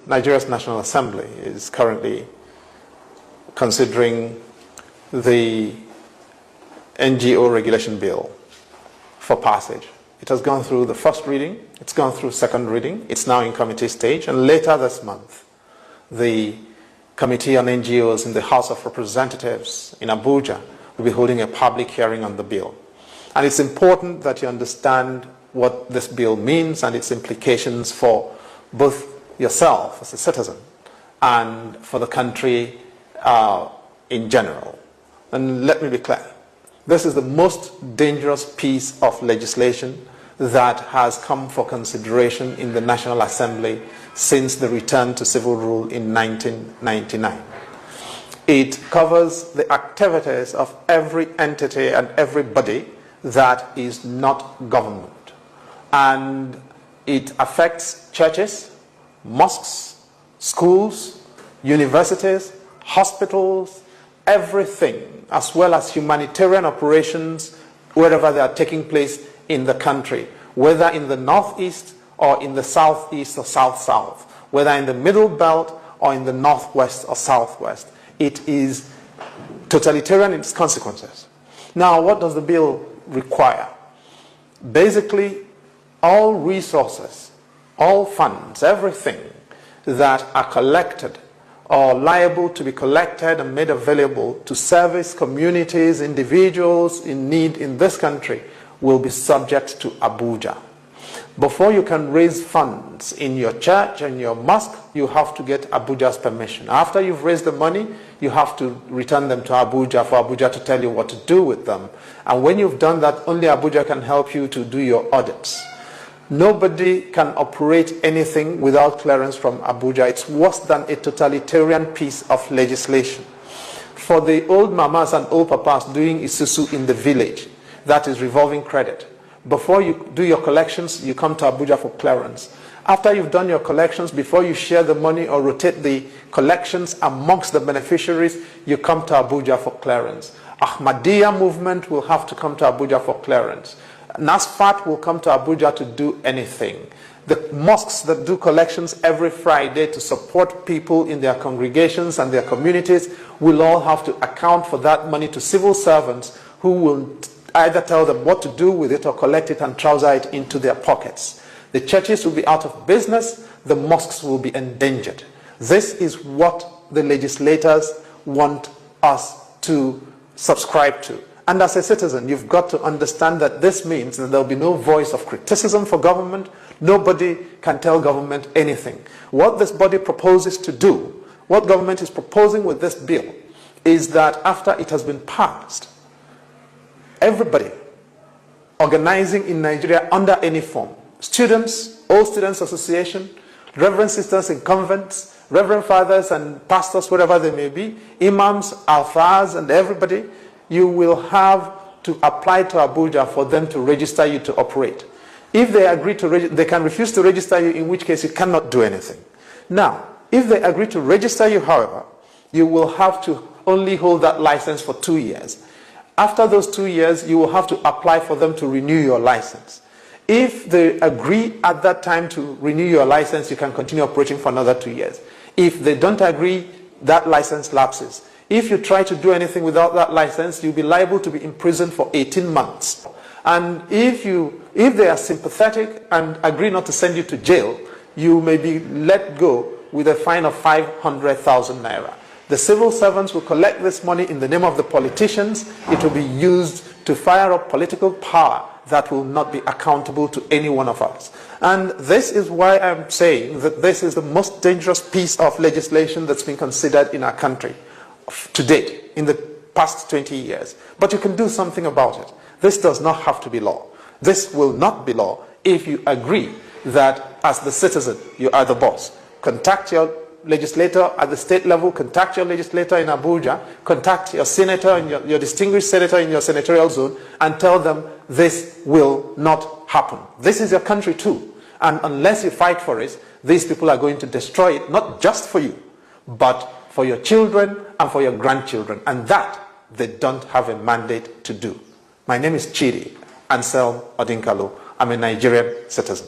Nigeria's National Assembly is currently considering the NGO regulation bill for passage. It has gone through the first reading, it's gone through second reading, it's now in committee stage, and later this month, the Committee on NGOs in the House of Representatives in Abuja will be holding a public hearing on the bill. And it's important that you understand what this bill means and its implications for both yourself as a citizen and for the country in general. And let me be clear, this is the most dangerous piece of legislation that has come for consideration in the National Assembly since the return to civil rule in 1999. It covers the activities of every entity and everybody that is not government. And it affects churches, mosques, schools, universities, hospitals, everything, as well as humanitarian operations wherever they are taking place in the country, whether in the northeast or in the southeast or south-south, whether in the middle belt or in the northwest or southwest. It is totalitarian in its consequences. Now, what does the bill require? Basically, all resources, all funds, everything that are collected or liable to be collected and made available to service communities, individuals in need in this country will be subject to Abuja. Before you can raise funds in your church and your mosque, you have to get Abuja's permission. After you've raised the money, you have to return them to Abuja for Abuja to tell you what to do with them. And when you've done that, only Abuja can help you to do your audits. Nobody can operate anything without clearance from Abuja. It's worse than a totalitarian piece of legislation. For the old mamas and old papas doing isusu in the village, that is revolving credit. Before you do your collections, you come to Abuja for clearance. After you've done your collections, before you share the money or rotate the collections amongst the beneficiaries, you come to Abuja for clearance. Ahmadiyya movement will have to come to Abuja for clearance. NASFAT will come to Abuja to do anything. The mosques that do collections every Friday to support people in their congregations and their communities will all have to account for that money to civil servants who will either tell them what to do with it or collect it and trouser it into their pockets. The churches will be out of business, the mosques will be endangered. This is what the legislators want us to subscribe to. And as a citizen, you've got to understand that this means that there'll be no voice of criticism for government. Nobody can tell government anything. What this body proposes to do, what government is proposing with this bill, is that after it has been passed, everybody organizing in Nigeria under any form, students, All Students Association, Reverend Sisters in convents, Reverend Fathers and pastors, wherever they may be, imams, alfas, and everybody, you will have to apply to Abuja for them to register you to operate. If they agree to register, they can refuse to register you, in which case you cannot do anything. Now, if they agree to register you, however, you will have to only hold that license for 2 years. After those 2 years, you will have to apply for them to renew your license. If they agree at that time to renew your license, you can continue operating for another 2 years. If they don't agree, that license lapses. If you try to do anything without that license, you'll be liable to be imprisoned for 18 months. And if they are sympathetic and agree not to send you to jail, you may be let go with a fine of 500,000 naira. The civil servants will collect this money in the name of the politicians. It will be used to fire up political power that will not be accountable to any one of us. And this is why I'm saying that this is the most dangerous piece of legislation that's been considered in our country to date, in the past 20 years. But you can do something about it. This does not have to be law. This will not be law if you agree that as the citizen, you are the boss. Contact your legislator at the state level, contact your legislator in Abuja, contact your senator and your distinguished senator in your senatorial zone and tell them this will not happen. This is your country too. And unless you fight for it, these people are going to destroy it, not just for you, but for your children and for your grandchildren. And that they don't have a mandate to do. My name is Chidi Anselm Odinkalo. I'm a Nigerian citizen.